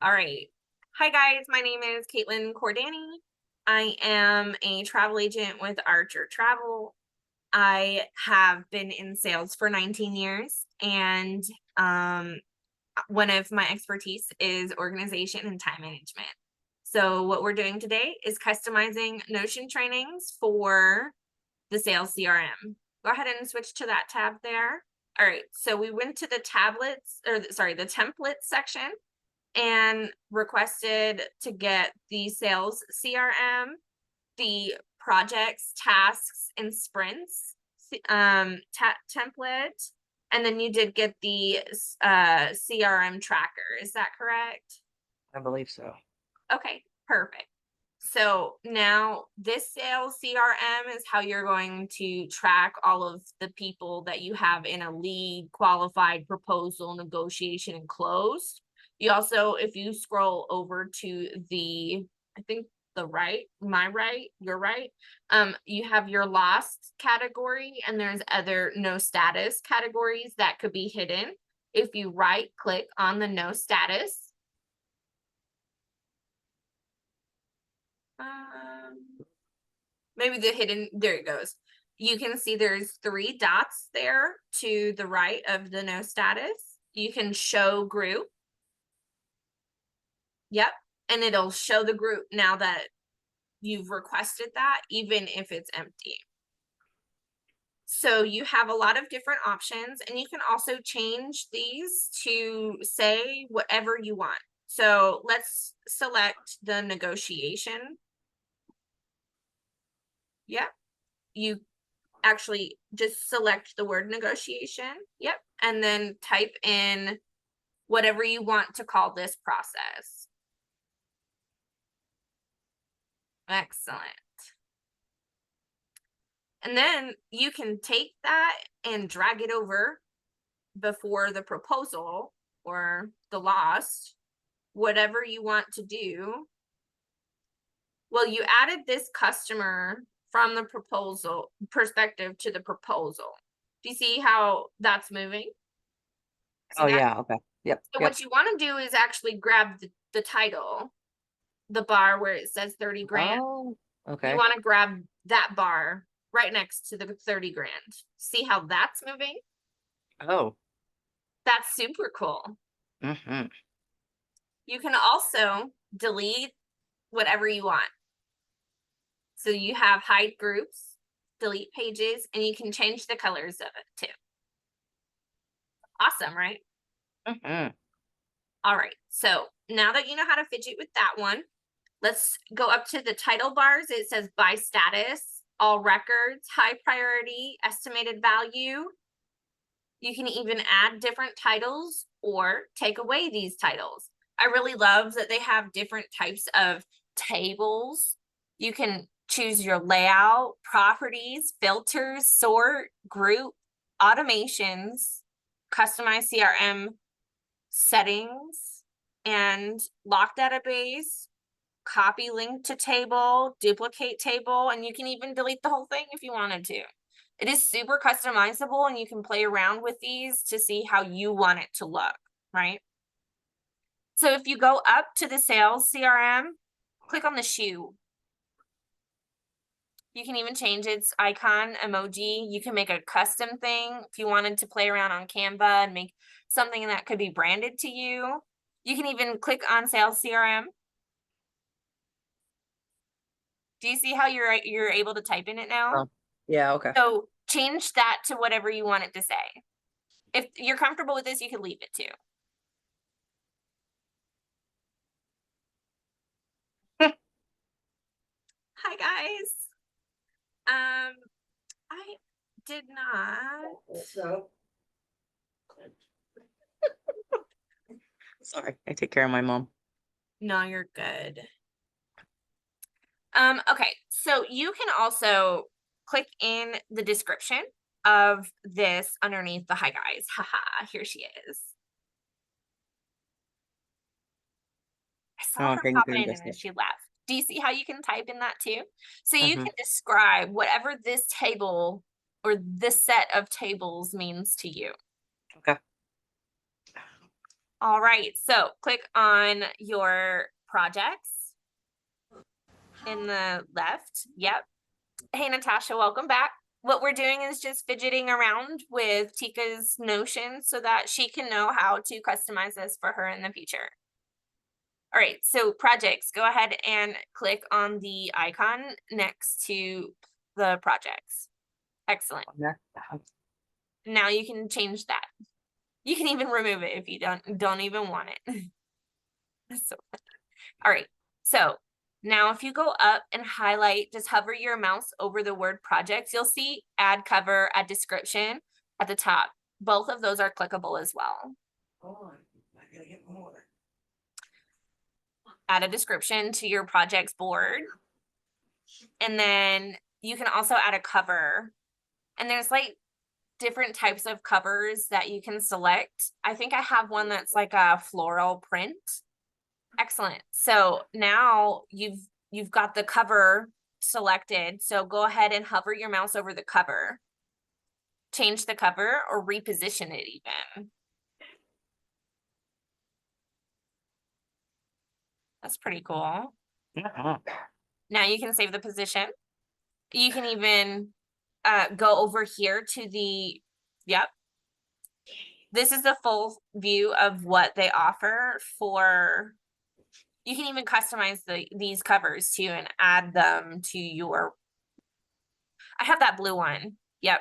All right. Hi, guys. My name is Caitlin Cordani. I am a travel agent with Archer Travel. I have been in sales for 19 years, and one of my expertise is organization and time management. So, what we're doing today is customizing Notion trainings for the sales CRM. Go ahead and switch to that tab there. All right. So, we went to the the templates section and requested to get the sales CRM, the projects, tasks, and sprints template, and then you did get the CRM tracker. Is that correct? I believe so. Okay, perfect. So now this sales CRM is how you're going to track all of the people that you have in a lead, qualified, proposal, negotiation, and closed. You also, if you scroll over to I think your right, you have your lost category, and there's other no status categories that could be hidden. If you right click on the no status, maybe the hidden, there it goes. You can see there's 3 dots there to the right of the no status. You can show group. Yep. And it'll show the group now that you've requested that, even if it's empty. So you have a lot of different options, and you can also change these to say whatever you want. So let's select the negotiation. Yep. You actually just select the word negotiation. Yep. And then type in whatever you want to call this process. Excellent. And then you can take that and drag it over before the proposal or the lost, whatever you want to do. Well, you added this customer from the proposal perspective to the proposal. Do you see how that's moving? See Oh, that? yeah, okay. Yep, So yep. what you want to do is actually grab the title, the bar where it says 30 grand. Oh, You okay. want to grab that bar right next to the 30 grand. See how that's moving? Oh, That's super cool. mhm. You can also delete whatever you want. So you have hide groups, delete pages, and you can change the colors of it too. Awesome, right? Mhm. All right. So now that you know how to fidget with that one, let's go up to the title bars. It says by status, all records, high priority, estimated value. You can even add different titles or take away these titles. I really love that they have different types of tables. You can choose your layout, properties, filters, sort, group, automations, customize CRM settings, and lock database, copy link to table, duplicate table, and you can even delete the whole thing if you wanted to. It is super customizable, and you can play around with these to see how you want it to look, right? So if you go up to the sales CRM, click on the shoe. You can even change its icon emoji. You can make a custom thing if you wanted to play around on Canva and make something that could be branded to you. You can even click on sales CRM. Do you see how you're able to type in it now? Oh, yeah, okay. So change that to whatever you want it to say. If you're comfortable with this, you can leave it too. Hi guys. I did not. So sorry, I take care of my mom. No, you're good. Okay, so you can also click in the description of this underneath the hi guys. Haha, here she is. I saw Oh, her thank pop you, in and then Jessica. she left. Do you see how you can type in that too? So you Mhm. can describe whatever this table or this set of tables means to you. Okay. All right, so click on your projects in the left. Yep. Hey, Natasha, welcome back. What we're doing is just fidgeting around with Tika's Notion so that she can know how to customize this for her in the future. All right, so projects, go ahead and click on the icon next to the projects. Excellent. Now you can change that. You can even remove it if you don't even want it. So, all right, so now if you go up and highlight, just hover your mouse over the word projects, you'll see add cover, add description at the top. Both of those are clickable as well. I gotta get more. Add a description to your projects board. And then you can also add a cover. And there's like different types of covers that you can select. I think I have one that's like a floral print. Excellent. So now you've got the cover selected. So go ahead and hover your mouse over the cover. Change the cover or reposition it even. That's pretty cool. Now you can save the position. You can even go over here to the, yep. This is the full view of what they offer for, you can even customize these covers too and add them to your, I have that blue one. Yep.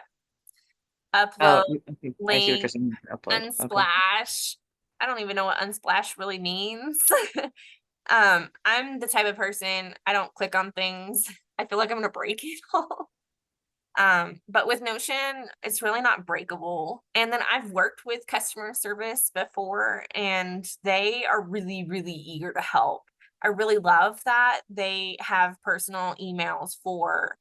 Upload, Okay. I see what you're link, saying. Upload. Okay. unsplash. I don't even know what unsplash really means. I'm the type of person, I don't click on things. I feel like I'm gonna break it all. But with Notion, it's really not breakable. And then I've worked with customer service before, and they are really, really eager to help. I really love that they have personal emails for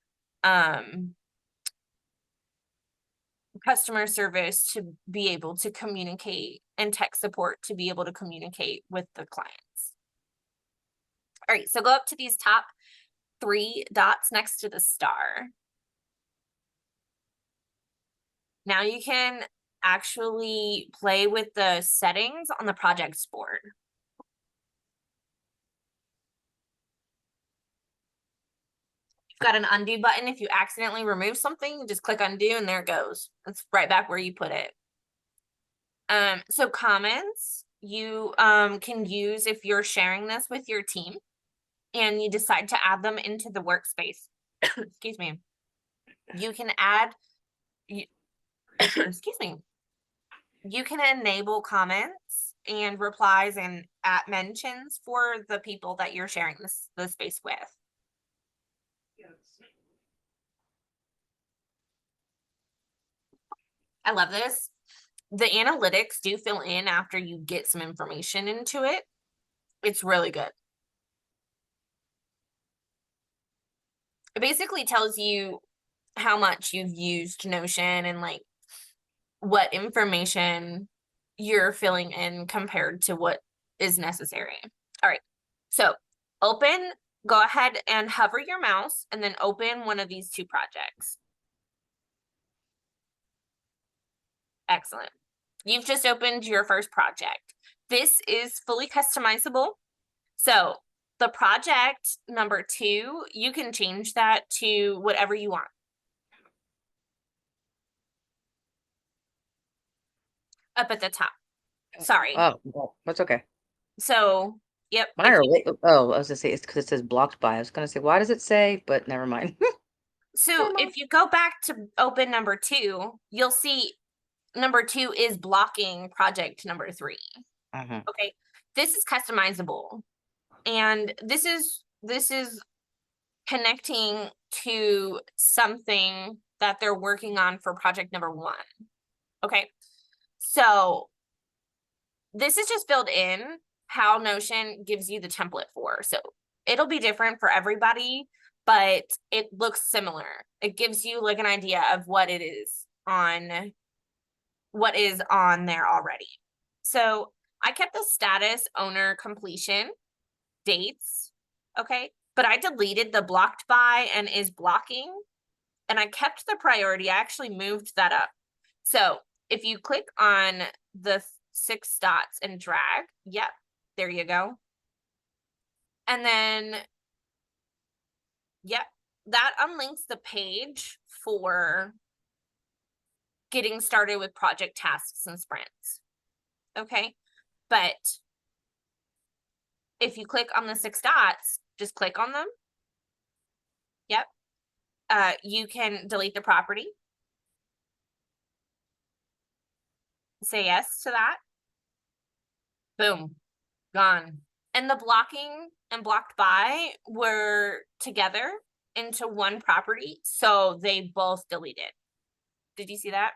customer service to be able to communicate and tech support to be able to communicate with the clients. All right, so go up to these top 3 dots next to the star. Now you can actually play with the settings on the projects board. You've got an undo button. If you accidentally remove something, you just click undo and there it goes. It's right back where you put it. So comments you can use if you're sharing this with your team and you decide to add them into the workspace. Excuse me. You can add, excuse me. You can enable comments and replies and at mentions for the people that you're sharing the space with. I love this. The analytics do fill in after you get some information into it. It's really good. It basically tells you how much you've used Notion and like what information you're filling in compared to what is necessary. All right, so open, go ahead and hover your mouse and then open one of these 2 projects. Excellent. You've just opened your first project. This is fully customizable. So the project number 2, you can change that to whatever you want. Up at the top. Sorry. Oh, well, that's okay. So, yep. Mine are oh, I was gonna say it's because it says blocked by. I was gonna say, why does it say? But never mind. So if you go back to open number 2, you'll see number 2 is blocking project number 3. Okay, this is customizable, and this is connecting to something that they're working on for project number 1. Okay, so this is just built in how Notion gives you the template for. So it'll be different for everybody, but it looks similar. It gives you like an idea of what is on there already. So I kept the status, owner, completion, dates, okay? But I deleted the blocked by and is blocking, and I kept the priority. I actually moved that up. So if you click on the 6 dots and drag. Yep, there you go. And then, yep, that unlinks the page for getting started with project tasks and sprints. Okay, but if you click on the 6 dots, just click on them. Yep. You can delete the property. Say yes to that. Boom, gone. And the blocking and blocked by were together into one property, so they both deleted. Did you see that?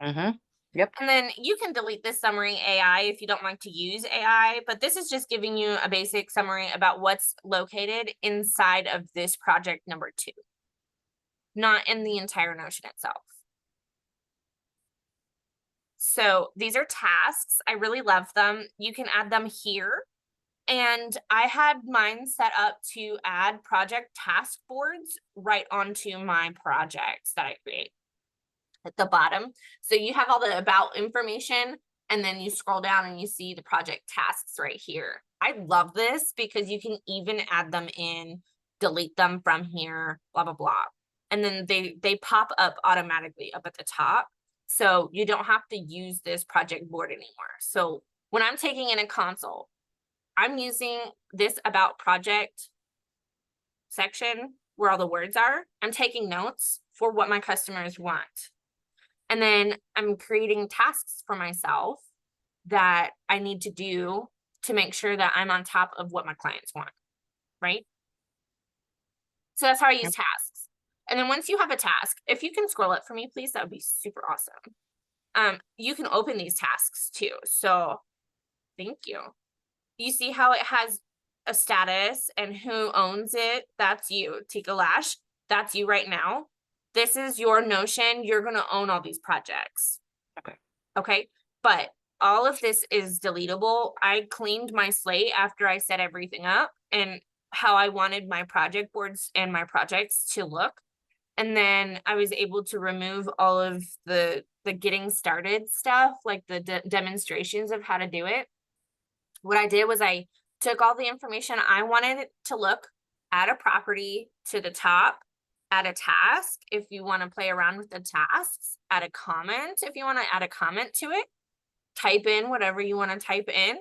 Mm-hmm. Yep. And then you can delete this summary AI if you don't like to use AI, but this is just giving you a basic summary about what's located inside of this project number 2, not in the entire Notion itself. So these are tasks. I really love them. You can add them here. And I had mine set up to add project task boards right onto my projects that I create at the bottom. So you have all the about information, and then you scroll down and you see the project tasks right here. I love this because you can even add them in, delete them from here, blah, blah, blah. And then they pop up automatically up at the top. So you don't have to use this project board anymore. So when I'm taking in a console, I'm using this about project section where all the words are. I'm taking notes for what my customers want. And then I'm creating tasks for myself that I need to do to make sure that I'm on top of what my clients want, right? So that's how I use Yep. tasks. And then once you have a task, if you can scroll up for me, please, that would be super awesome. You can open these tasks too. So thank you. You see how it has a status and who owns it? That's you, Tika Lash. That's you right now. This is your Notion. You're going to own all these projects. Okay. Okay. But all of this is deletable. I cleaned my slate after I set everything up and how I wanted my project boards and my projects to look. And then I was able to remove all of the getting started stuff, like the demonstrations of how to do it. What I did was I took all the information I wanted it to look, add a property to the top, add a task if you want to play around with the tasks, add a comment if you want to add a comment to it, type in whatever you want to type in,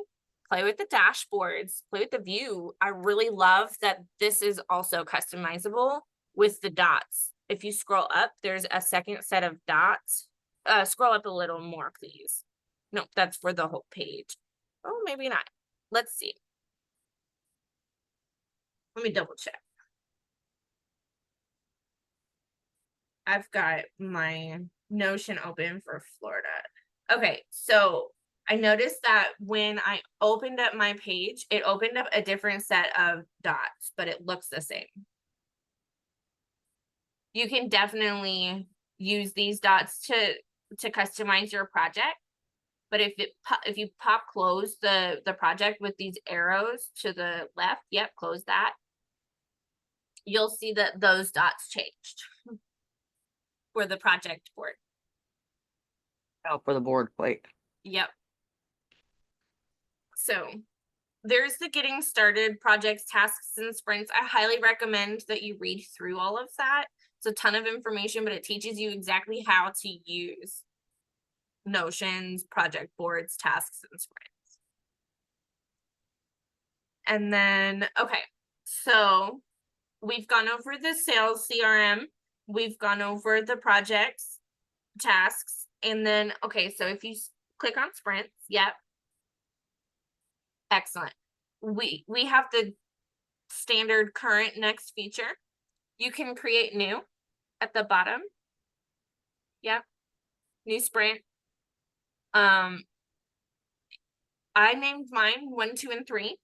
play with the dashboards, play with the view. I really love that this is also customizable with the dots. If you scroll up, there's a second set of dots. Scroll up a little more, please. No, that's for the whole page. Oh, maybe not. Let's see. Let me double check. I've got my Notion open for Florida. Okay, so I noticed that when I opened up my page, it opened up a different set of dots, but it looks the same. You can definitely use these dots to customize your project. But if you pop close the project with these arrows to the left, yep, close that. You'll see that those dots changed for the project board. Oh, for the board plate. Yep. So there's the getting started projects, tasks, and sprints. I highly recommend that you read through all of that. It's a ton of information, but it teaches you exactly how to use Notions, project boards, tasks, and sprints. And then, okay, so we've gone over the sales CRM. We've gone over the projects, tasks, and then, okay, so if you click on sprints, yep. Excellent. We have the standard current next feature. You can create new at the bottom. Yep. New sprint. I named mine 1, 2, and 3.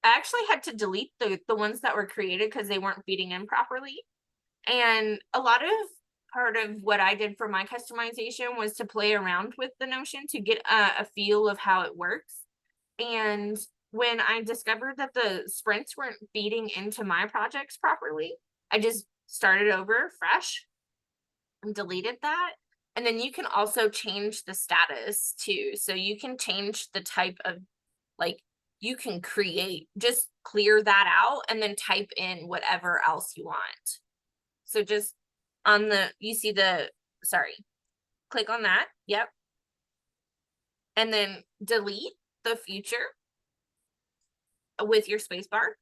I actually had to delete the ones that were created because they weren't feeding in properly. And a lot of part of what I did for my customization was to play around with the Notion to get a feel of how it works. And when I discovered that the sprints weren't feeding into my projects properly, I just started over fresh and deleted that. And then you can also change the status too. So you can change the type of, like, you can create, just clear that out and then type in whatever else you want. So just on the, you see the, sorry, click on that. Yep. And then delete the future with your space bar.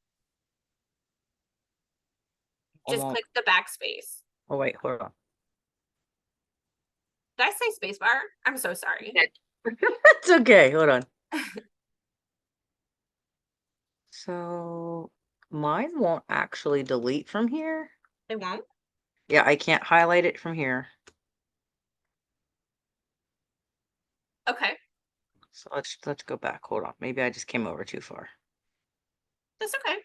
Just Almost. click the backspace. Oh wait, hold on. Did I say space bar? I'm so sorry. It's okay. Hold on. So mine won't actually delete from here. It won't? Yeah, I can't highlight it from here. Okay, So let's go back. Hold on. Maybe I just came over too far. that's okay.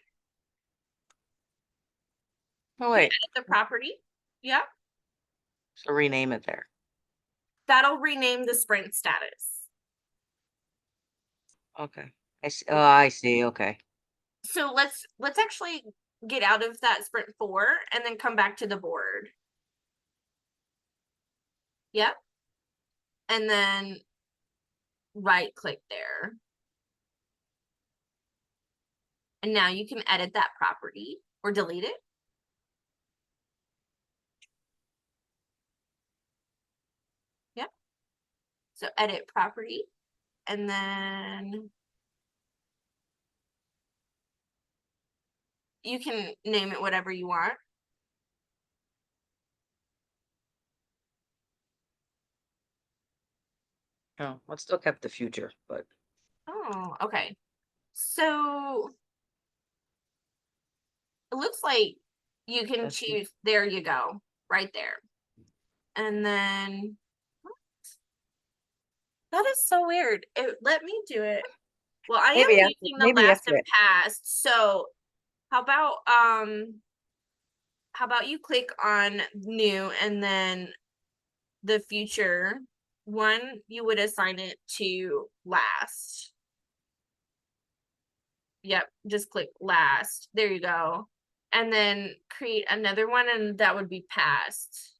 Oh wait. Edit the property. Yeah, So rename it there. that'll rename the sprint status. Okay. I see. Oh, I see. Okay. So let's actually get out of that sprint 4 and then come back to the board. Yep. And then right click there. And now you can edit that property or delete it. Yep. So edit property, and then you can name it whatever you want. Oh, I still kept the future, but Oh, okay. So it looks like you can that's choose, there you go, right there. And then that is so weird. Let me do it. Well, I am using the maybe last after and it. past. So how about you click on new and then the future one, you would assign it to last. Yep, just click last. There you go. And then create another one, and that would be past.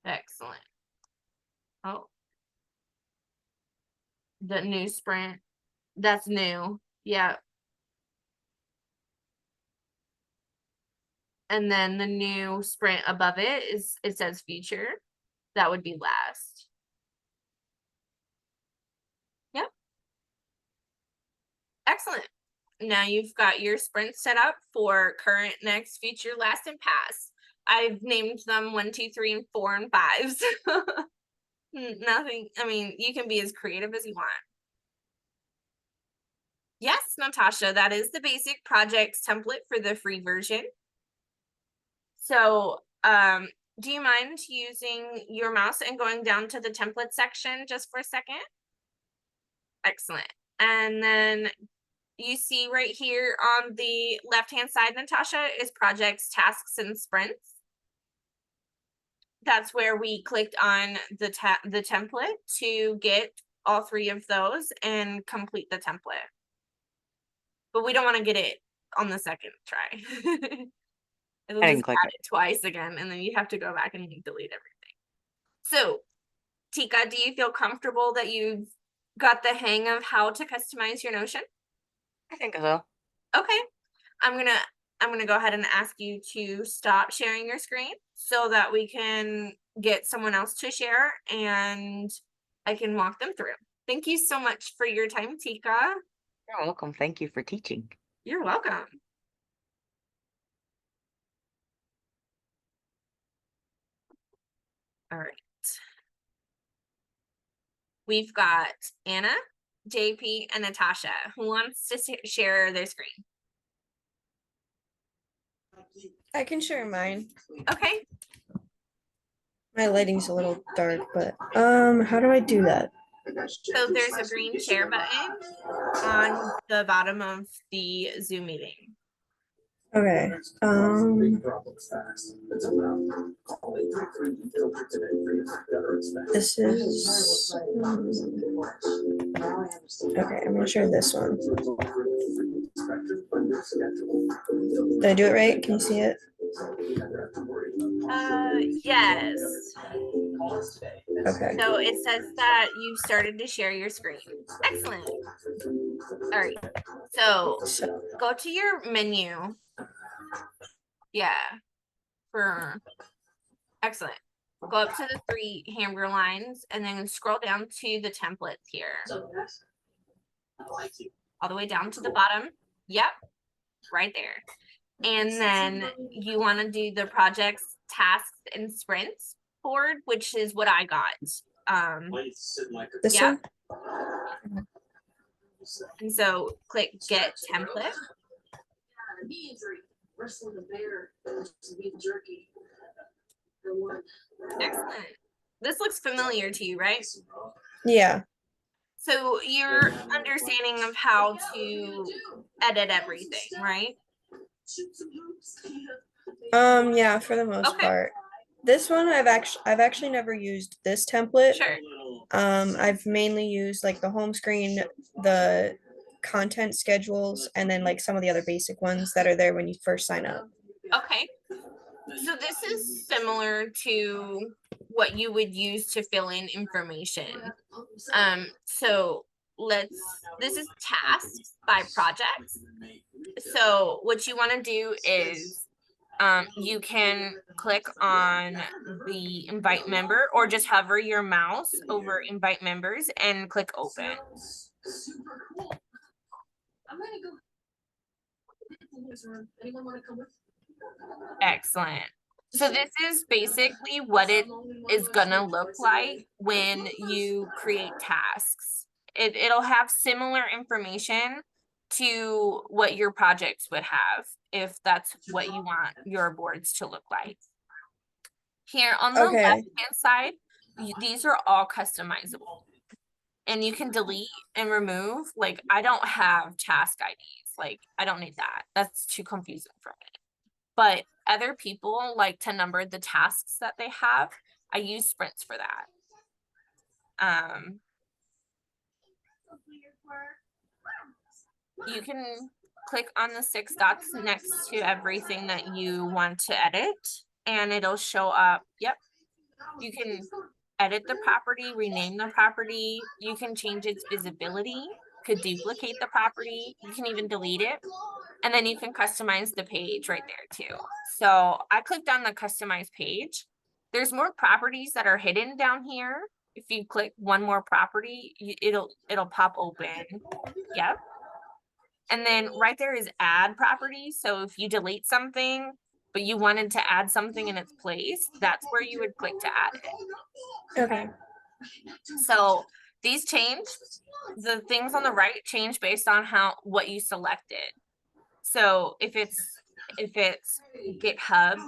Excellent. Oh, the new sprint. That's new. Yeah. And then the new sprint above it is, it says future. That would be last. Yep. Excellent. Now you've got your sprint set up for current, next, future, last, and past. I've named them 1, 2, 3, and 4, and 5s. Nothing, I mean, you can be as creative as you want. Yes, Natasha, that is the basic projects template for the free version. So, do you mind using your mouse and going down to the template section just for a second? Excellent. And then you see right here on the left-hand side, Natasha, is projects, tasks, and sprints. That's where we clicked on the template to get all 3 of those and complete the template. But we don't want to get it on the second try. It'll I just didn't click add it. it twice again, and then you have to go back and delete everything. So, Tika, do you feel comfortable that you've got the hang of how to customize your Notion? I think so. Okay. I'm gonna go ahead and ask you to stop sharing your screen so that we can get someone else to share and I can walk them through. Thank you so much for your time, Tika. You're welcome. Thank you for teaching. You're welcome. All right. We've got Anna, JP, and Natasha. Who wants to share their screen? I can share mine. Okay. My lighting's a little dark, but how do I do that? So there's a green share button on the bottom of the Zoom meeting. Okay. This is okay. I'm gonna share this one. Did I do it right? Can you see it? Yes. Okay. So it says that you started to share your screen. Excellent. All right. So So, go to your menu. Yeah. Excellent. Go up to the 3 hamburger lines and then scroll down to the templates here. All the way down to the bottom. Yep. Right there. And then you want to do the projects, tasks, and sprints board, which is what I got. this Yep. one? And so click get template. Excellent. This looks familiar to you, right? Yeah. So your understanding of how to edit everything, right? Yeah, for the most Okay. part. This one I've actually never used this template. Sure. I've mainly used like the home screen, the content schedules, and then like some of the other basic ones that are there when you first sign up. Okay. So this is similar to what you would use to fill in information. So this is tasks by projects. So what you want to do is you can click on the invite member or just hover your mouse over invite members and click open. Excellent. So this is basically what it is gonna look like when you create tasks. It'll have similar information to what your projects would have if that's what you want your boards to look like. Here on the Okay. left-hand side, these are all customizable. And you can delete and remove. Like, I don't have task IDs. Like, I don't need that. That's too confusing for me. But other people like to number the tasks that they have. I use sprints for that. You can click on the 6 dots next to everything that you want to edit, and it'll show up. Yep. You can edit the property, rename the property. You can change its visibility, could duplicate the property. You can even delete it. And then you can customize the page right there too. So I clicked on the customize page. There's more properties that are hidden down here. If you click one more property, it'll pop open. Yep. And then right there is add properties. So if you delete something, but you wanted to add something in its place, that's where you would click to add it. Okay. So these change. The things on the right change based on what you selected. So if it's GitHub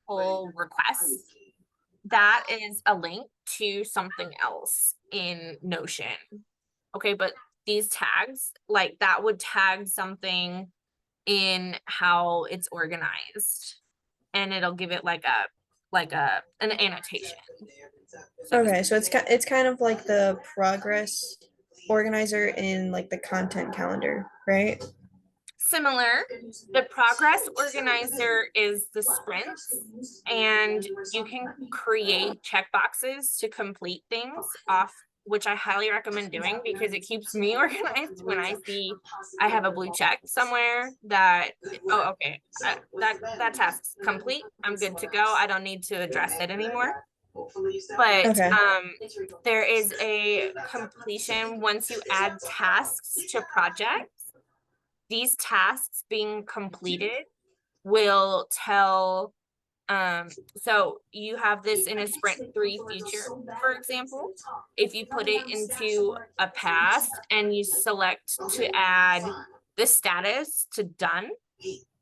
pull requests, that is a link to something else in Notion. Okay, but these tags, like that would tag something in how it's organized, and it'll give it like an annotation. So Okay, so it's kind of like the progress organizer in like the content calendar, right? similar. The progress organizer is the sprints, and you can create checkboxes to complete things off, which I highly recommend doing because it keeps me organized when I see I have a blue check somewhere that, oh, okay, that task's complete. I'm good to go. I don't need to address it anymore. But Okay. there is a completion once you add tasks to projects. These tasks being completed will tell, so you have this in a sprint 3 feature, for example. If you put it into a pass and you select to add the status to done,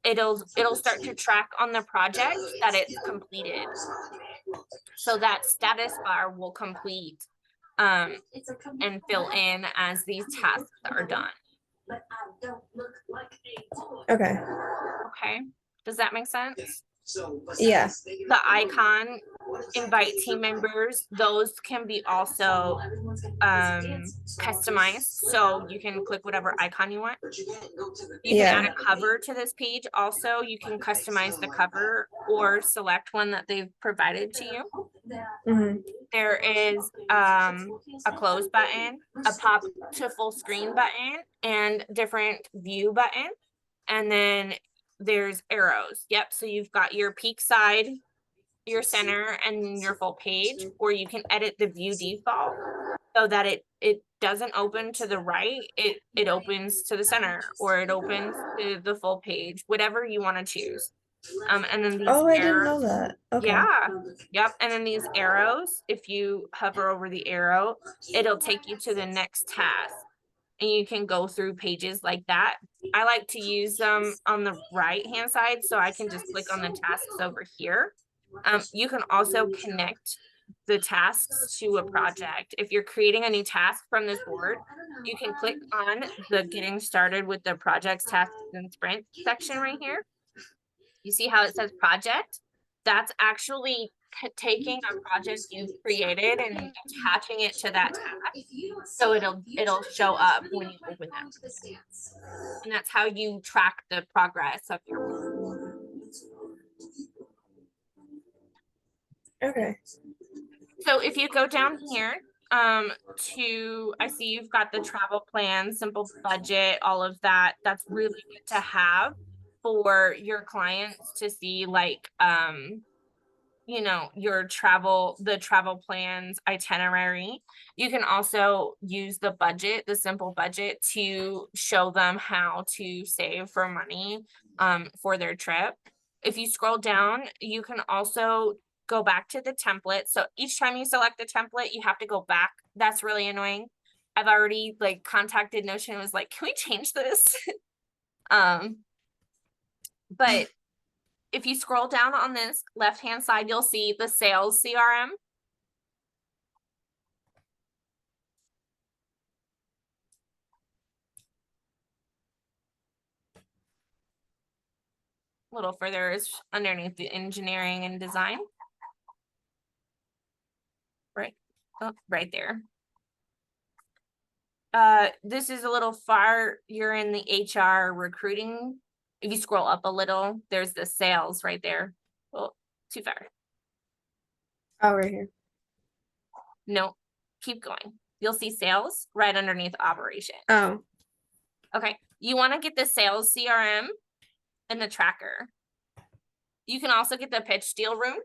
it'll start to track on the project that it's completed. So that status bar will complete and fill in as these tasks are done. Okay. Okay, does that make sense? Yeah. The icon, invite team members, those can be also customized. So you can click whatever icon you want. You can add a cover to this page. Also, you can customize the cover or select one that they've provided to you. Hmm. There is a close button, a pop to full screen button, and different view button. And then there's arrows. Yep. So you've got your peak side, your center, and your full page, or you can edit the view default so that it doesn't open to the right. It opens to the center, or it opens to the full page, whatever you want to choose. And then these Oh, I didn't arrows. know that. Okay. Yeah. Yep. And then these arrows, if you hover over the arrow, it'll take you to the next task. And you can go through pages like that. I like to use them on the right hand side, so I can just click on the tasks over here. You can also connect the tasks to a project. If you're creating a new task from this board, you can click on the getting started with the projects, tasks, and sprint section right here. You see how it says project? That's actually taking a project you've created and attaching it to that task. So it'll show up when you open that. And that's how you track the progress of your work. Okay. So if you go down here, I see you've got the travel plan, simple budget, all of that. That's really good to have for your clients to see, like, you know, the travel plans itinerary. You can also use the budget, the simple budget, to show them how to save for money for their trip. If you scroll down, you can also go back to the template. So each time you select the template, you have to go back. That's really annoying. I've already like contacted Notion and was like, can we change this? But if you scroll down on this left-hand side, you'll see the sales CRM. A little further is underneath the engineering and design. Right, right there. This is a little far. You're in the HR recruiting. If you scroll up a little, there's the sales right there. Well, too far. Oh, right here. No, keep going. You'll see sales right underneath operation. Oh. Okay, you want to get the sales CRM and the tracker. You can also get the pitch deal room.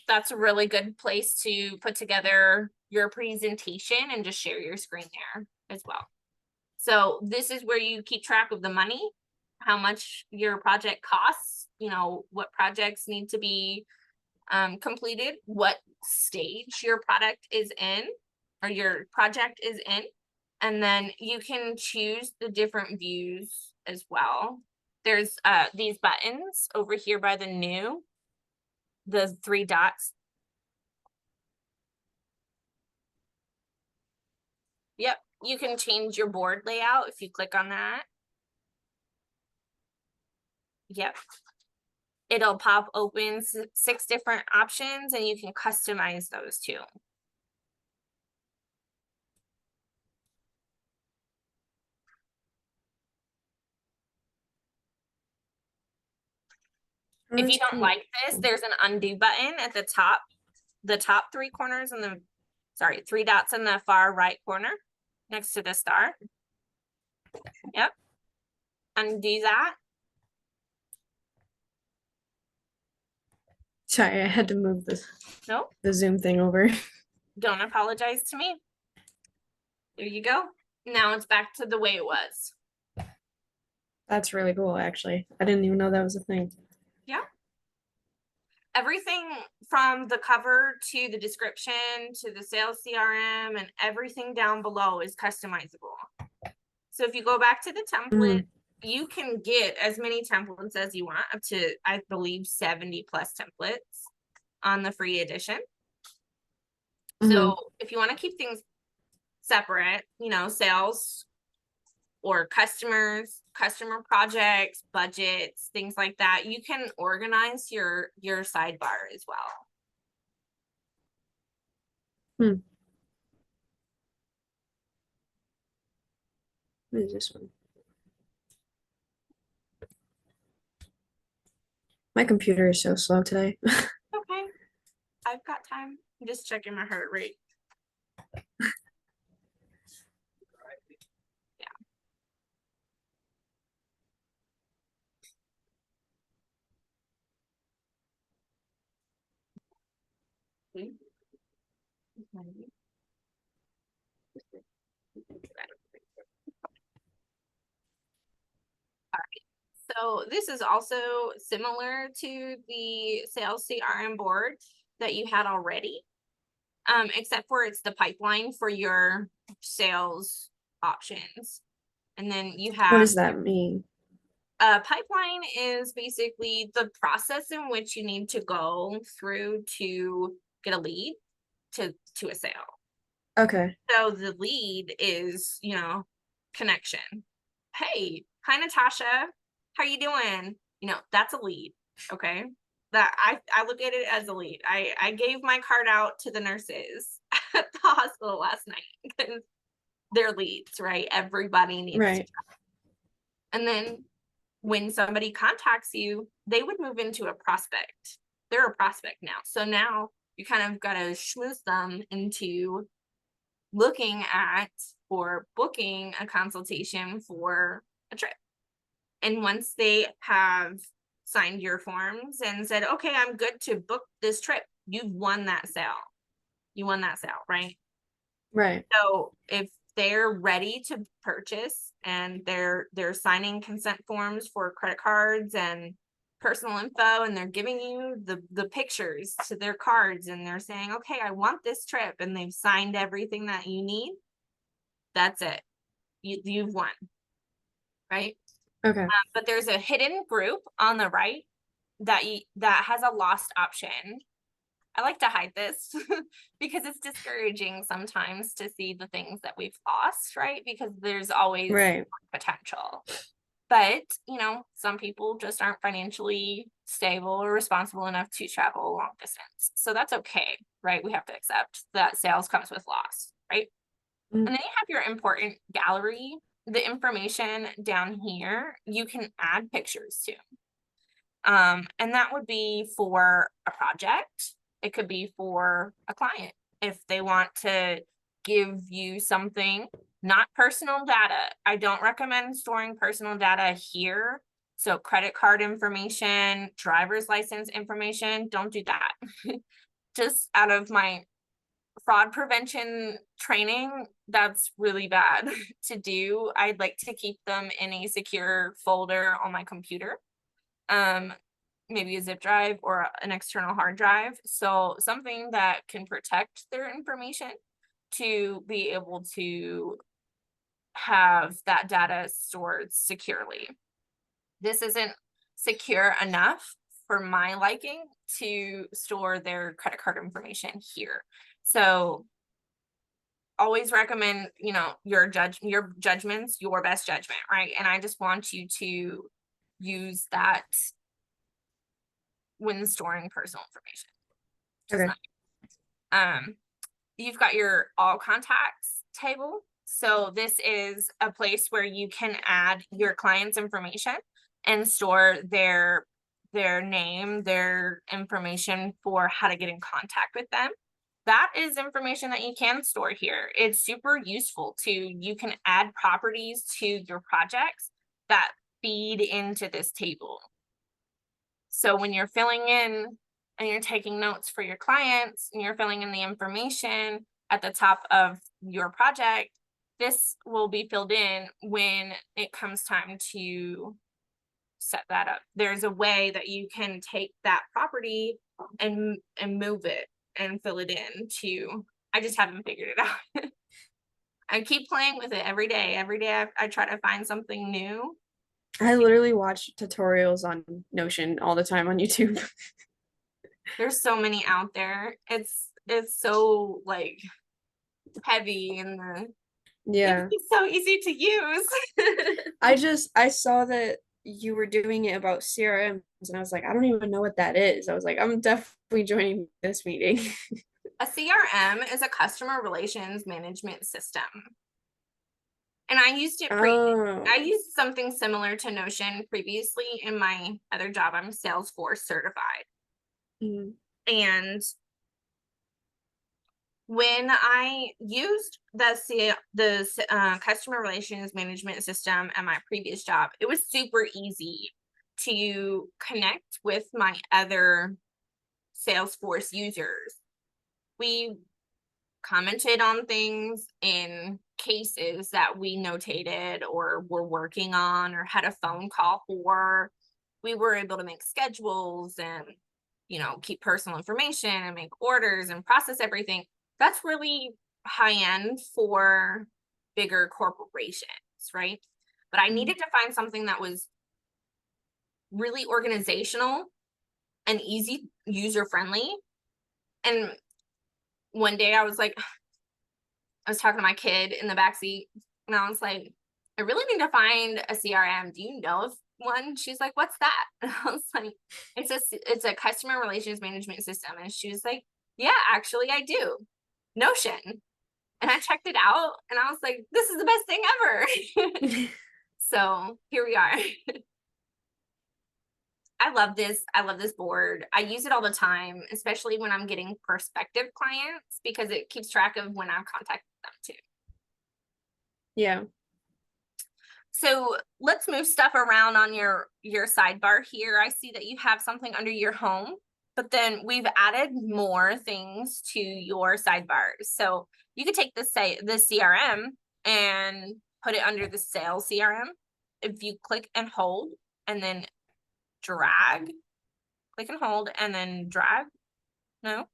That's a really good place to put together your presentation and just share your screen there as well. So this is where you keep track of the money, how much your project costs, you know, what projects need to be completed, what stage your product is in, or your project is in. And then you can choose the different views as well. There's these buttons over here by the new, the 3 dots. Yep, you can change your board layout if you click on that. Yep. It'll pop open 6 different options and you can customize those too. If you don't like this, there's an undo button at the top 3 corners and the, sorry, 3 dots in the far right corner next to the star. Yep. Undo that. Sorry, I had to move No, the Zoom thing over. don't apologize to me. There you go. Now it's back to the way it was. That's really cool, actually. I didn't even know that was a thing. Yeah. Everything from the cover to the description to the sales CRM and everything down below is customizable. So if you go back to the template, you can get as many templates as you want, up to, I believe, 70 plus templates on the free edition. So if you want to keep things separate, you know, sales or customers, customer projects, budgets, things like that, you can organize your sidebar as well. What is this one? My computer is so slow today. Okay, I've got time. I'm just checking my heart rate. So this is also similar to the sales CRM board that you had already, except for it's the pipeline for your sales options. And then you What have does that mean? a pipeline is basically the process in which you need to go through to get a lead to a sale. Okay. So the lead is, you know, connection. Hey, hi Natasha, how you doing? You know, that's a lead. Okay. That I look at it as a lead. I gave my card out to the nurses at the hospital last night because they're leads, right? Everybody needs to. Right. And then when somebody contacts you, they would move into a prospect. They're a prospect now. So now you kind of got to schmooze them into looking at or booking a consultation for a trip. And once they have signed your forms and said, okay, I'm good to book this trip, you've won that sale. You won that sale, right? Right. So if they're ready to purchase and they're signing consent forms for credit cards and personal info, and they're giving you the pictures to their cards, and they're saying, okay, I want this trip, and they've signed everything that you need, that's it. You've won, right? Okay. But there's a hidden group on the right that has a lost option. I like to hide this because it's discouraging sometimes to see the things that we've lost, right? Because there's always Right. potential. But, you know, some people just aren't financially stable or responsible enough to travel a long distance. So that's okay, right? We have to accept that sales comes with loss, right? Mm. And then you have your important gallery. The information down here, you can add pictures to. And that would be for a project. It could be for a client if they want to give you something, not personal data. I don't recommend storing personal data here. So credit card information, driver's license information, don't do that. Just out of my fraud prevention training, that's really bad to do. I'd like to keep them in a secure folder on my computer. Maybe a zip drive or an external hard drive. So something that can protect their information to be able to have that data stored securely. This isn't secure enough for my liking to store their credit card information here. So always recommend, you know, your judgments, your best judgment, right? And I just want you to use that when storing personal information. Okay. You've got your all contacts table. So this is a place where you can add your client's information and store their name, their information for how to get in contact with them. That is information that you can store here. It's super useful you can add properties to your projects that feed into this table. So when you're filling in and you're taking notes for your clients and you're filling in the information at the top of your project, this will be filled in when it comes time to set that up. There's a way that you can take that property and move it and fill it in to, I just haven't figured it out. I keep playing with it every day. Every day I try to find something new. I literally watch tutorials on Notion all the time on YouTube. There's so many out there. It's so like heavy in Yeah. It's so easy to use. I saw that you were doing it about CRMs and I was like, I don't even know what that is. I was like, I'm definitely joining this meeting. A CRM is a customer relations management system. And I used it I Oh. used something similar to Notion previously in my other job. I'm Salesforce certified. Mm. And when I used the customer relations management system at my previous job, it was super easy to connect with my other Salesforce users. We commented on things in cases that we notated or were working on or had a phone call for. We were able to make schedules and, keep personal information and make orders and process everything. That's really high end for bigger corporations, right? But I needed to find something that was really organizational and easy user friendly. And one day I was like, I was talking to my kid in the backseat, and I was like, I really need to find a CRM. Do you know of one? She's like, what's that? And I was like, it's a customer relations management system. And she was like, yeah, actually I do. Notion. And I checked it out and I was like, this is the best thing ever. So here we are. I love this. I love this board. I use it all the time, especially when I'm getting prospective clients because it keeps track of when I've contacted them too. Yeah. So let's move stuff around on your sidebar here. I see that you have something under your home, but then we've added more things to your sidebars. So you could take the CRM and put it under the sales CRM. If you click and hold and then drag, click and hold and then drag. No.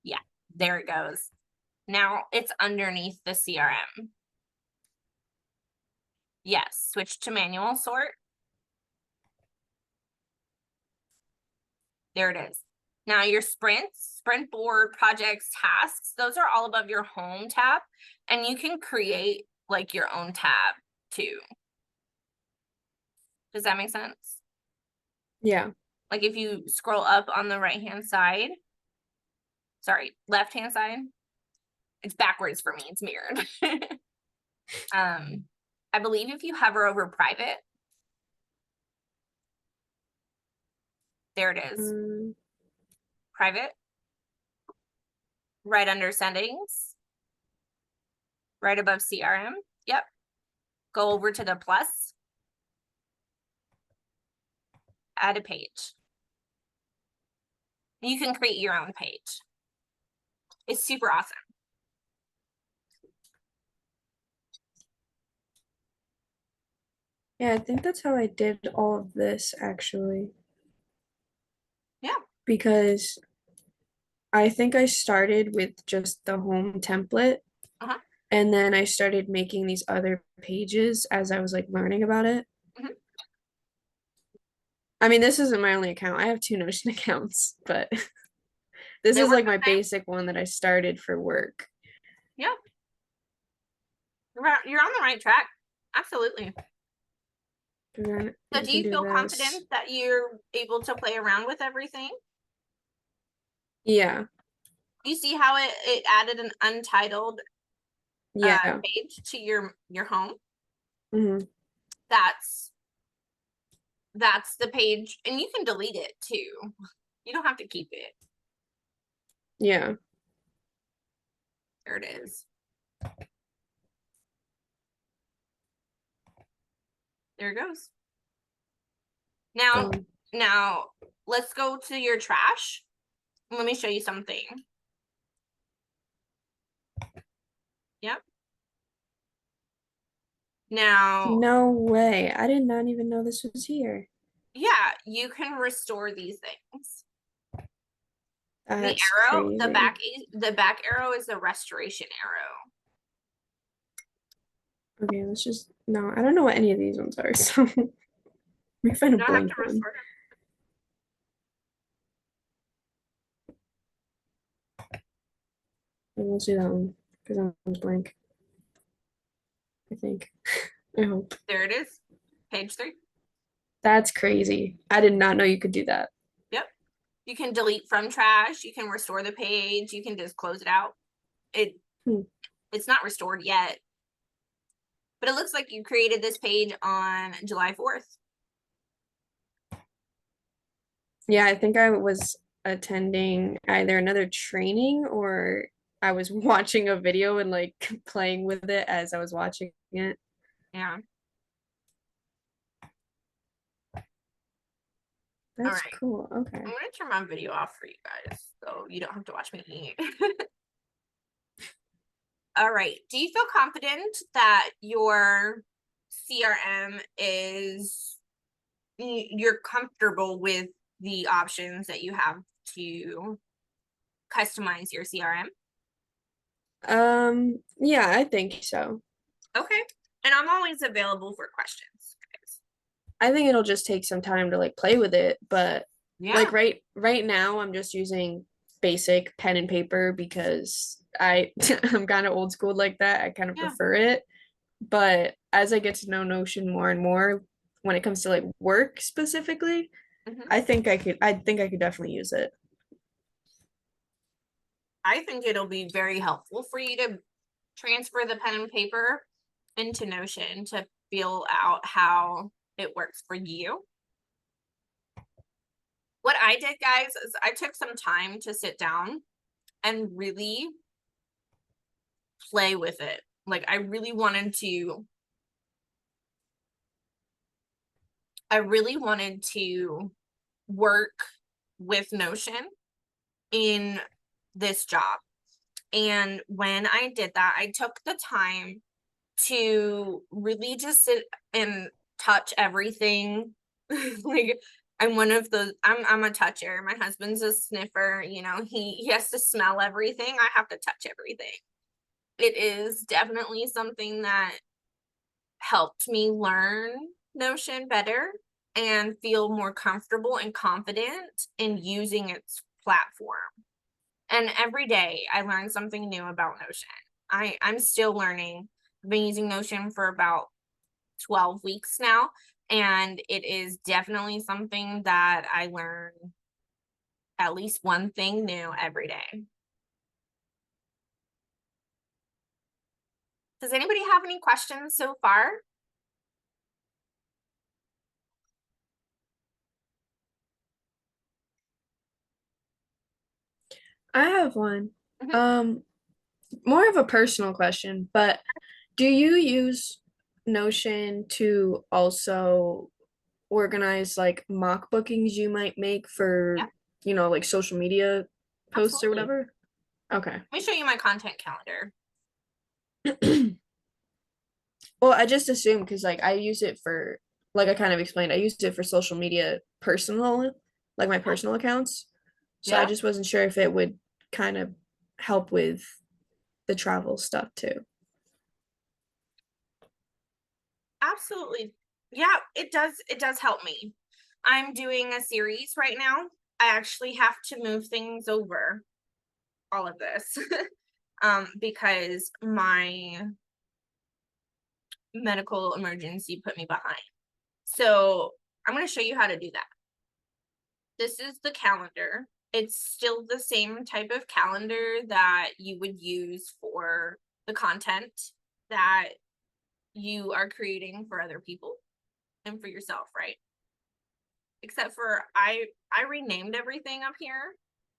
Yeah, there it goes. Now it's underneath the CRM. Yes, switch to manual sort. There it is. Now your sprints, sprint board, projects, tasks, those are all above your home tab. And you can create like your own tab too. Does that make sense? Yeah. Like if you scroll up on the right-hand side, left-hand side, it's backwards for me, it's mirrored. I believe if you hover over private, there it is. Private, right under settings, right above CRM. Yep. Go over to the plus, add a page. You can create your own page. It's super awesome. Yeah, I think that's how I did all of this actually. Yeah. Because I think I started with just the home template. Uh-huh. And then I started making these other pages as I was like learning about it. Mhm. I mean, this isn't my only account. I have two Notion accounts, but this They is work like the my same. basic one that I started for work. Yeah. You're on the right track. Absolutely. And then So we do can you do feel this. confident that you're able to play around with everything? Yeah. You see how it added an untitled Yeah. page to your home? Hmm. That's the page, and you can delete it too. You don't have to keep it. Yeah. There it is. There it goes. Now, Done. now let's go to your trash. Let me show you something. Yep. Now, No way. I did not even know this was here. yeah, you can restore these things. The That's arrow, crazy. the back arrow is the restoration arrow. Okay, let's just no, I don't know what any of these ones are, so let me find a You don't have blank to one. restore them. And we'll do that one. because I'm blank. I think. I hope. There it is. Page 3. That's crazy. I did not know you could do that. Yep. You can delete from trash. You can restore the page. You can just close it out. Hmm. It's not restored yet. But it looks like you created this page on July 4th. Yeah, I think I was attending either another training or I was watching a video and like playing with it as I was watching it. Yeah. That's right. cool. Okay. I'm going to turn my video off for you guys so you don't have to watch me eat. All right. Do you feel confident that your CRM is, you're comfortable with the options that you have to customize your CRM? Yeah, I think so. Okay. And I'm always available for questions, guys. I think it'll just take some time to like play with it, but Yeah. like right now I'm just using basic pen and paper because I'm kind of old school like that. I kind of Yeah. prefer it. But as I get to know Notion more and more when it comes to like work specifically, Mhm. I think I could definitely use it. I think it'll be very helpful for you to transfer the pen and paper into Notion to feel out how it works for you. What I did, guys, is I took some time to sit down and really play with it. Like I really wanted to work with Notion in this job. And when I did that, I took the time to really just sit and touch everything. Like I'm a toucher. My husband's a sniffer, he has to smell everything. I have to touch everything. It is definitely something that helped me learn Notion better and feel more comfortable and confident in using its platform. And every day I learn something new about Notion. I'm still learning. I've been using Notion for about 12 weeks now, and it is definitely something that I learn at least one thing new every day. Does anybody have any questions so far? I have one. Mhm. Um, More of a personal question, but do you use Notion to also organize like mock bookings you might make for, Yeah, like social media posts or absolutely. whatever? Okay. Let me show you my content calendar. Well, I just assumed because like I use it for like I kind of explained, I used it for social media personal, like my personal accounts. So I Yeah, just wasn't sure if it would kind of help with the travel stuff too. absolutely. Yeah, it does help me. I'm doing a series right now. I actually have to move things over, all of this, because my medical emergency put me behind. So I'm going to show you how to do that. This is the calendar. It's still the same type of calendar that you would use for the content that you are creating for other people and for yourself, right? Except for I renamed everything up here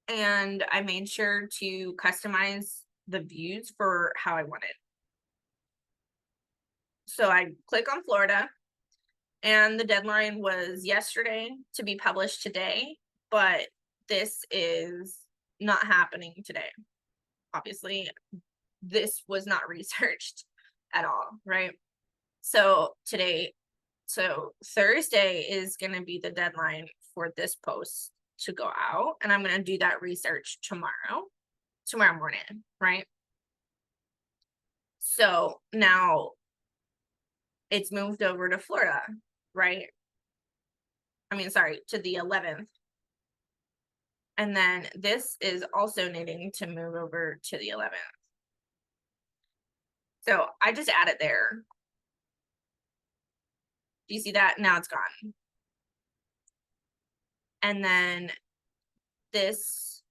and I made sure to customize the views for how I wanted. So I click on Florida, and the deadline was yesterday to be published today, but this is not happening today. Obviously, this was not researched at all, right? So Thursday is going to be the deadline for this post to go out, and I'm going to do that research tomorrow morning, right? So now it's moved over to Florida, right? I mean, sorry, to the 11th. And then this is also needing to move over to the 11th. So I just add it there. Do you see that? Now it's gone. And then this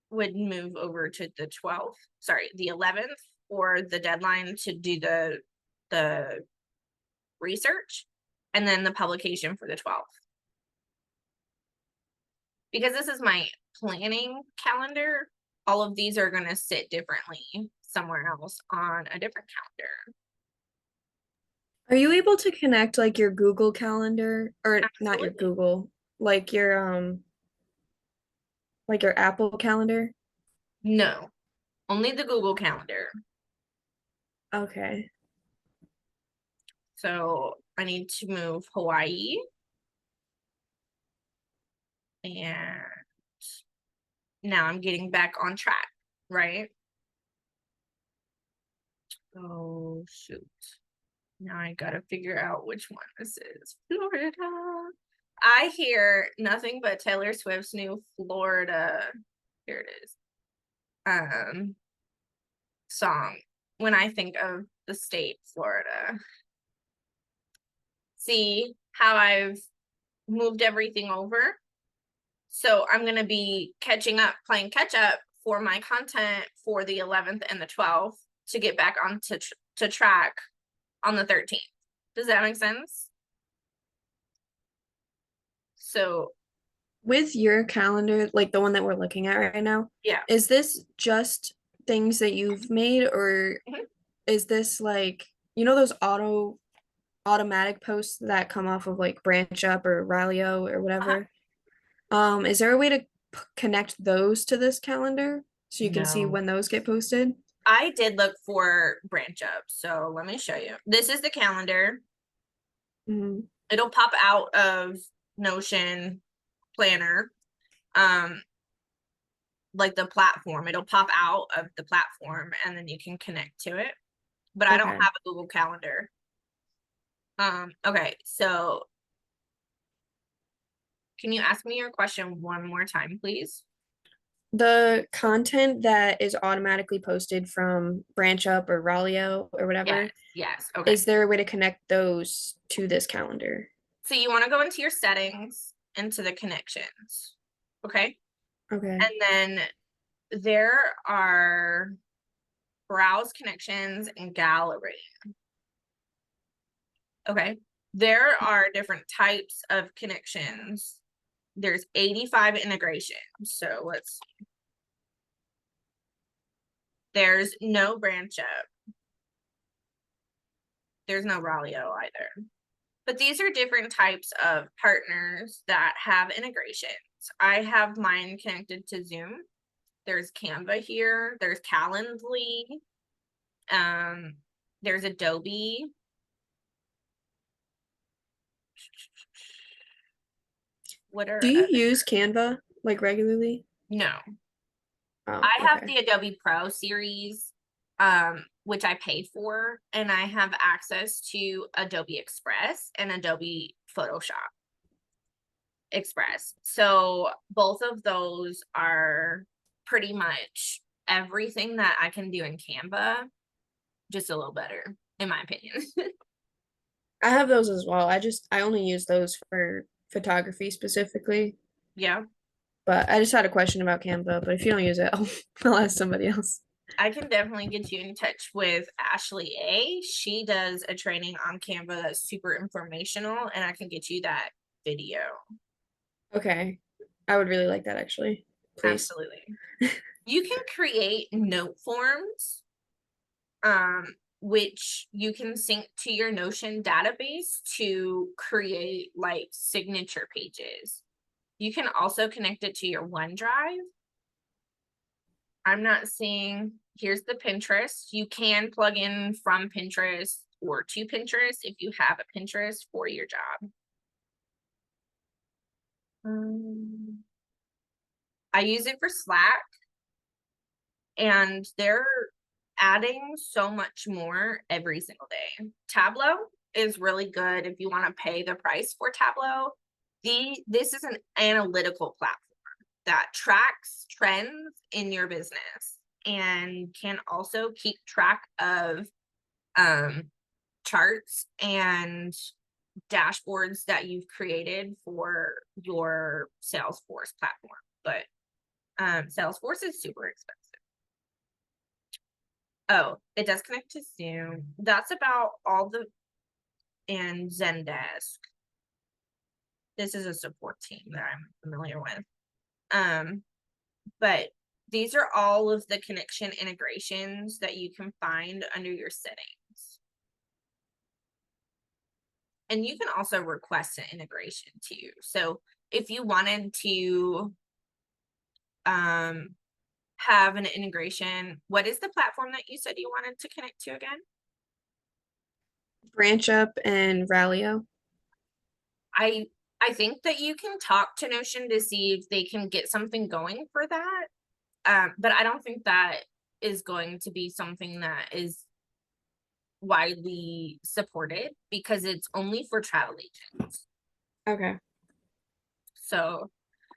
would move over to the 12th, sorry, the 11th, or the deadline to do the research, and then the publication for the 12th. Because this is my planning calendar, all of these are going to sit differently somewhere else on a different calendar. Are you able to connect like your Google Calendar or not your Absolutely. Google, like your Apple Calendar? No, only the Google Calendar. Okay. So I need to move Hawaii. And now I'm getting back on track, right? Oh, shoot. Now I gotta figure out which one this is. Florida. I hear nothing but Taylor Swift's new Florida. Here it is. Song when I think of the state Florida. See how I've moved everything over? So I'm gonna be catching up, playing catch up for my content for the 11th and the 12th to get back on to track on the 13th. Does that make sense? So With your calendar, like the one that we're looking at right now, yeah, is this just things that you've made, or Mhm. is this like, those automatic posts that come off of like Branch Up or Ralio or whatever? Is there a way to connect those to this calendar so you can see No. when those get posted? I did look for branch up, so let me show you. This is the calendar. Mhm. It'll pop out of Notion Planner. Like the platform, it'll pop out of the platform and then you can connect to it. But I don't Okay. have a Google Calendar. Okay, so can you ask me your question one more time, please? The content that is automatically posted from Branch Up or Ralio or whatever, Yes, okay. is there a way to connect those to this calendar? So you want to go into your settings, into the connections, okay? Okay. And then there are browse connections and gallery. Okay. There are different types of connections. There's 85 integrations. So let's see. There's no branch up. There's no Ralio either. But these are different types of partners that have integrations. I have mine connected to Zoom. There's Canva here. There's Calendly. There's Adobe. What are Do you use Canva like regularly? no? Oh, I have okay. the Adobe Pro series, which I paid for, and I have access to Adobe Express and Adobe Photoshop Express. So both of those are pretty much everything that I can do in Canva, just a little better, in my opinion. I have those as well. I only use those for photography specifically, Yeah, but I just had a question about Canva, but if you don't use it, I'll ask somebody else. I can definitely get you in touch with Ashley A. She does a training on Canva that's super informational, and I can get you that video. Okay. I would really like that actually. Please. Absolutely. You can create note forms, which you can sync to your Notion database to create like signature pages. You can also connect it to your OneDrive. I'm not seeing, here's the Pinterest. You can plug in from Pinterest or to Pinterest if you have a Pinterest for your job. I use it for Slack, and they're adding so much more every single day. Tableau is really good if you want to pay the price for Tableau. This is an analytical platform that tracks trends in your business and can also keep track of charts and dashboards that you've created for your Salesforce platform. But Salesforce is super expensive. Oh, it does connect to Zoom. That's about all the, and Zendesk. This is a support team that I'm familiar with. But these are all of the connection integrations that you can find under your settings. And you can also request an integration too. So if you wanted to have an integration, what is the platform that you said you wanted to connect to again? Branch Up and Rallyo. I think that you can talk to Notion to see if they can get something going for that. But I don't think that is going to be something that is widely supported because it's only for travel agents. Okay. So,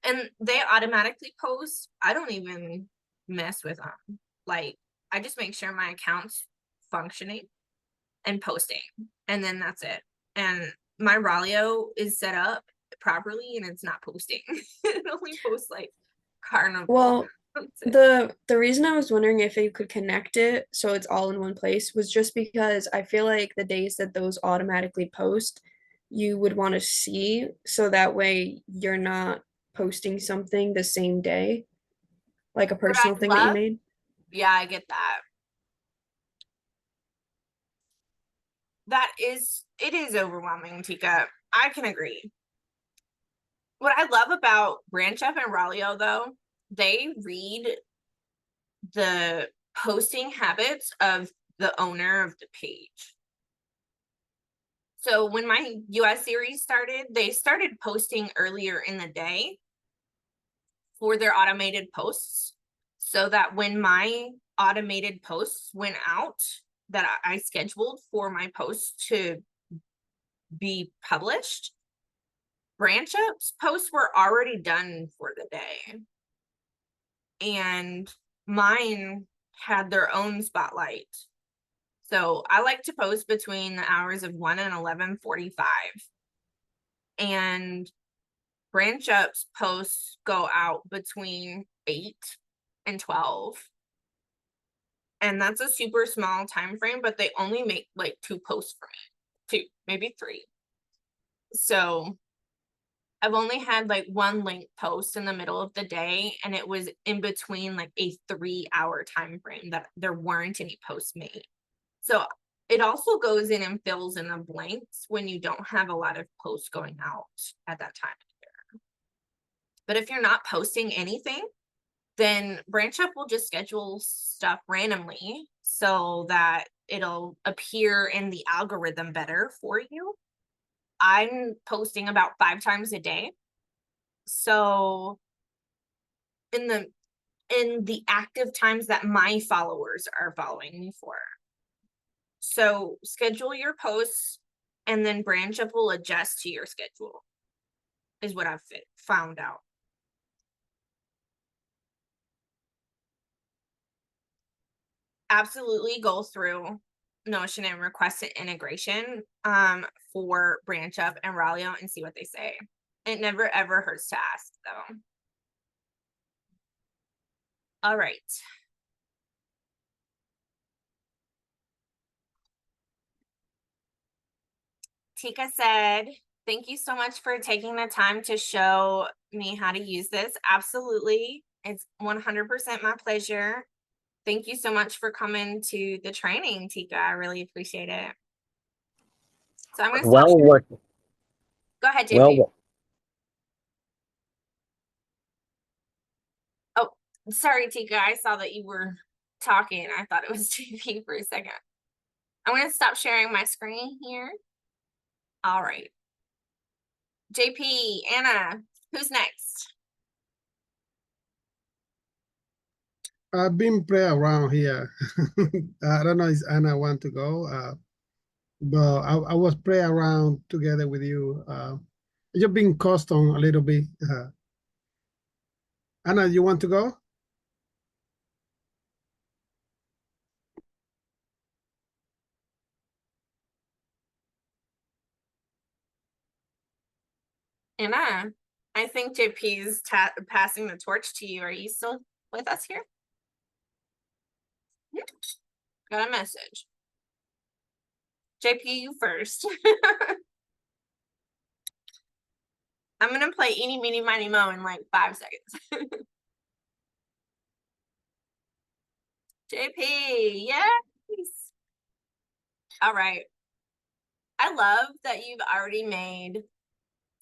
and they automatically post. I don't even mess with them. Like, I just make sure my account's functioning and posting, and then that's it. And my Rallyo is set up properly and it's not posting. It only posts like Carnival. Well, That's it. the reason I was wondering if you could connect it so it's all in one place was just because I feel like the days that those automatically post, you would want to see so that way you're not posting something the same day, like a What personal I thing that you love, made. yeah, I get that. It is overwhelming, Tika. I can agree. What I love about Branch Up and Rallyo, though, they read the posting habits of the owner of the page. So when my US series started, they started posting earlier in the day for their automated posts, so that when my automated posts went out that I scheduled for my posts to be published, Branch Up's posts were already done for the day. And mine had their own spotlight. So I like to post between the hours of 1 and 11:45. And Branch Up's posts go out between 8 and 12. And that's a super small time frame, but they only make like 2 posts for me. 2, maybe 3. So I've only had like 1 link post in the middle of the day, and it was in between like a 3-hour time frame that there weren't any posts made. So it also goes in and fills in the blanks when you don't have a lot of posts going out at that time of year. But if you're not posting anything, then Branch Up will just schedule stuff randomly so that it'll appear in the algorithm better for you. I'm posting about 5 times a day. So in the active times that my followers are following me for. So schedule your posts and then Branch Up will adjust to your schedule, is what I've found out. Absolutely go through Notion and request an integration for Branch Up and Rallyo and see what they say. It never ever hurts to ask though. All right. Tika said, thank you so much for taking the time to show me how to use this. Absolutely. It's 100% my pleasure. Thank you so much for coming to the training, Tika. I really appreciate it. So I'm going to stop sharing. Well, Go ahead, JP. well, Oh, sorry, Tika. I saw that you were talking. I thought it was JP for a second. I'm going to stop sharing my screen here. All right. JP, Anna, who's next? I've been play around here. I don't know if Anna want to go, but I was play around together with you. You've been custom a little bit. Anna, you want to go? Anna, I think JP is passing the torch to you. Are you still with us here? Got a message. JP, you first. I'm gonna play eeny, meeny, miny, mo in like 5 seconds. JP, yes. All right. I love that you've already made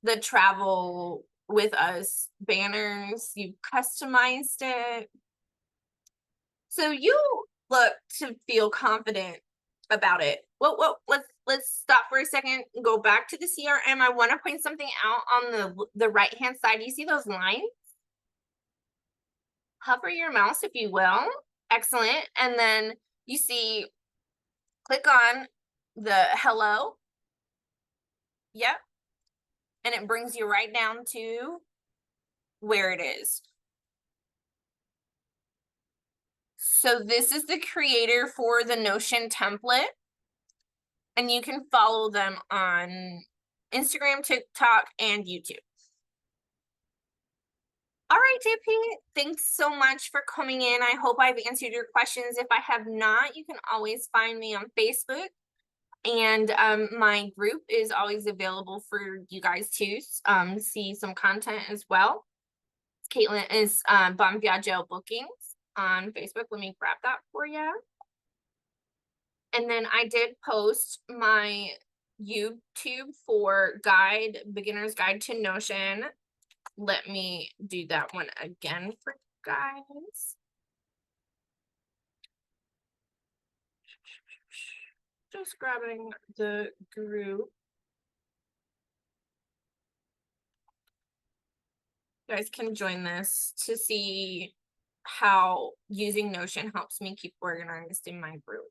the travel with us banners. You've customized it. So you look to feel confident about it. Well, let's stop for a second and go back to the CRM. I want to point something out on the right hand side. You see those lines? Hover your mouse, if you will. Excellent. And then you see, click on the hello. Yep. And it brings you right down to where it is. So this is the creator for the Notion template. And you can follow them on Instagram, TikTok, and YouTube. All right, JP, thanks so much for coming in. I hope I've answered your questions. If I have not, you can always find me on Facebook. And my group is always available for you guys to see some content as well. Caitlin is Bon Viaggio Bookings on Facebook. Let me grab that for you. And then I did post my YouTube for beginner's guide to Notion. Let me do that one again for you guys. Just grabbing the group. You guys can join this to see how using Notion helps me keep organized in my group.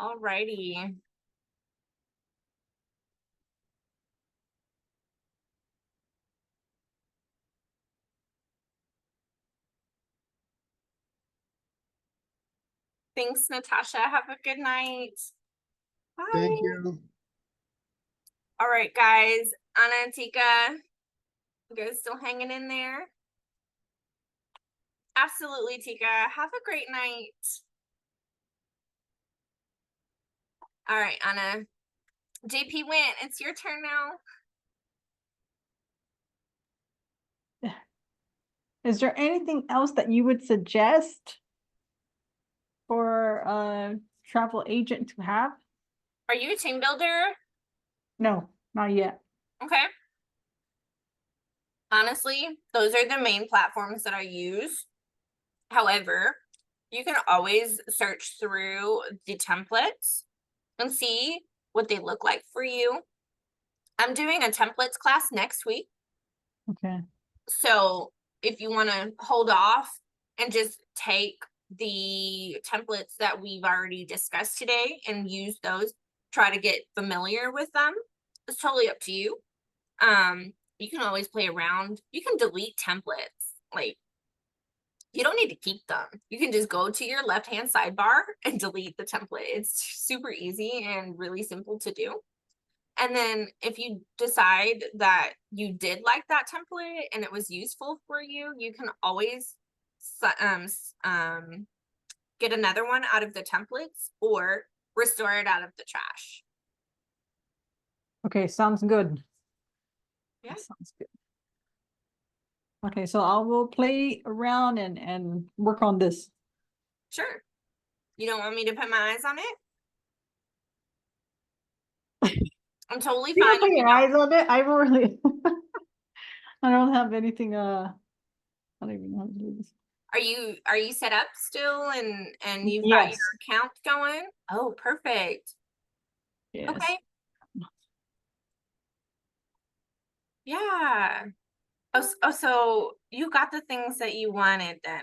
Alrighty. Thanks, Natasha. Have a good night. Bye. Thank you. All right, guys. Anna and Tika, you guys still hanging in there? Absolutely, Tika. Have a great night. All right, Anna. JP went. It's your turn now. Is there anything else that you would suggest for a travel agent to have? Are you a team builder? No, not yet. Okay. Honestly, those are the main platforms that I use. However, you can always search through the templates and see what they look like for you. I'm doing a templates class next week. Okay. So if you want to hold off and just take the templates that we've already discussed today and use those, try to get familiar with them, it's totally up to you. You can always play around. You can delete templates. Like, you don't need to keep them. You can just go to your left-hand sidebar and delete the template. It's super easy and really simple to do. And then if you decide that you did like that template and it was useful for you, you can always get another one out of the templates or restore it out of the trash. Okay, sounds good. Yeah. That sounds good. Okay, so I will play around and work on this. Sure. You don't want me to put my eyes on it? I'm totally You fine. can put if you your don't. eyes on it. I really I don't have anything I don't even know how to do this. Are you set up still and you've got Yes. your account going? Oh, perfect. Yes. Okay. Yeah. So you got the things that you wanted then.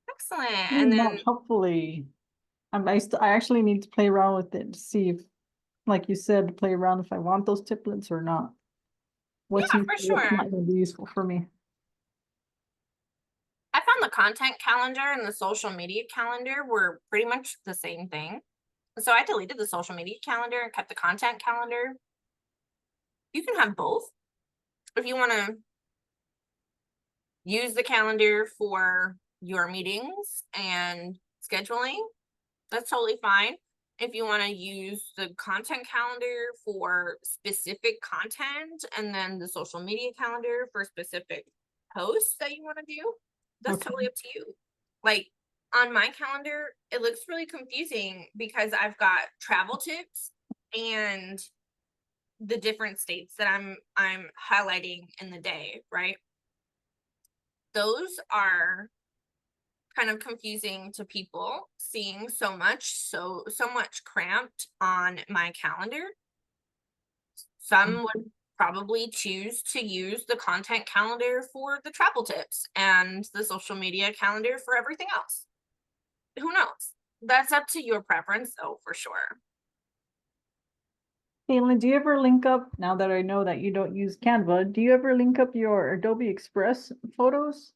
Excellent. And then Hopefully I actually need to play around with it to see if, like you said, play around if I want those templates or not. What's yeah, for what's sure. not going to be useful for me. I found the content calendar and the social media calendar were pretty much the same thing. So I deleted the social media calendar and kept the content calendar. You can have both. If you want to use the calendar for your meetings and scheduling, that's totally fine. If you want to use the content calendar for specific content and then the social media calendar for specific posts that you want to do, that's Okay. totally up to you. Like on my calendar, it looks really confusing because I've got travel tips and the different states that I'm highlighting in the day, right? Those are kind of confusing to people seeing so much cramped on my calendar. Some would probably choose to use the content calendar for the travel tips and the social media calendar for everything else. Who knows? That's up to your preference though, for sure. Caitlin, do you ever link up, now that I know that you don't use Canva, do you ever link up your Adobe Express photos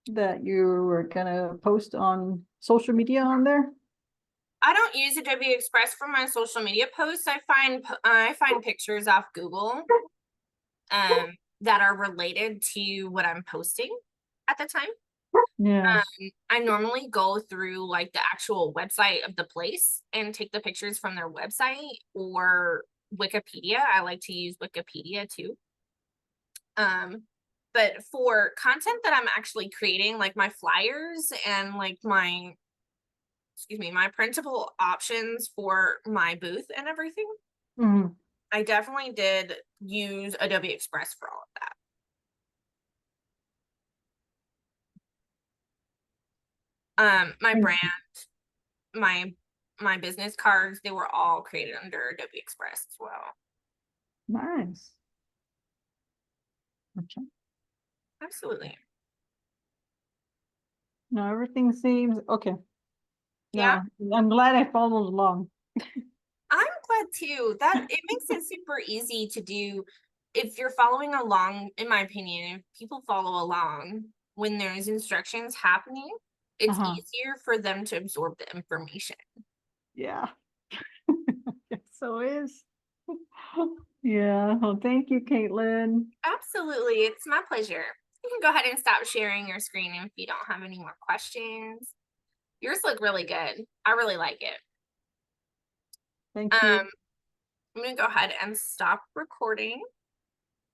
that you were gonna post on social media on there? I don't use Adobe Express for my social media posts. I find pictures off Google that are related to what I'm posting at the time. Yeah. I normally go through like the actual website of the place and take the pictures from their website or Wikipedia. I like to use Wikipedia too. But for content that I'm actually creating, like my flyers and like my printable options for my booth and everything, Mhm. I definitely did use Adobe Express for all of that. My Mm. brand, my business cards, they were all created under Adobe Express as well. Nice. Okay. Absolutely. No, everything seems okay. Yeah. No, I'm glad I followed along. I'm glad too. That it makes it super easy to do if you're following along, in my opinion, if people follow along when there's instructions happening, it's Uh-huh. easier for them to absorb the information. Yeah. It so is. Yeah. Well, thank you, Caitlin. Absolutely. It's my pleasure. You can go ahead and stop sharing your screen if you don't have any more questions. Yours look really good. I really like it. Thank you. I'm going to go ahead and stop recording.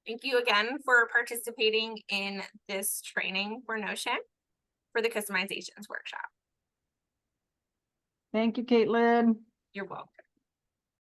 Thank you again for participating in this training for Notion for the customizations workshop. Thank you, Caitlin. You're welcome.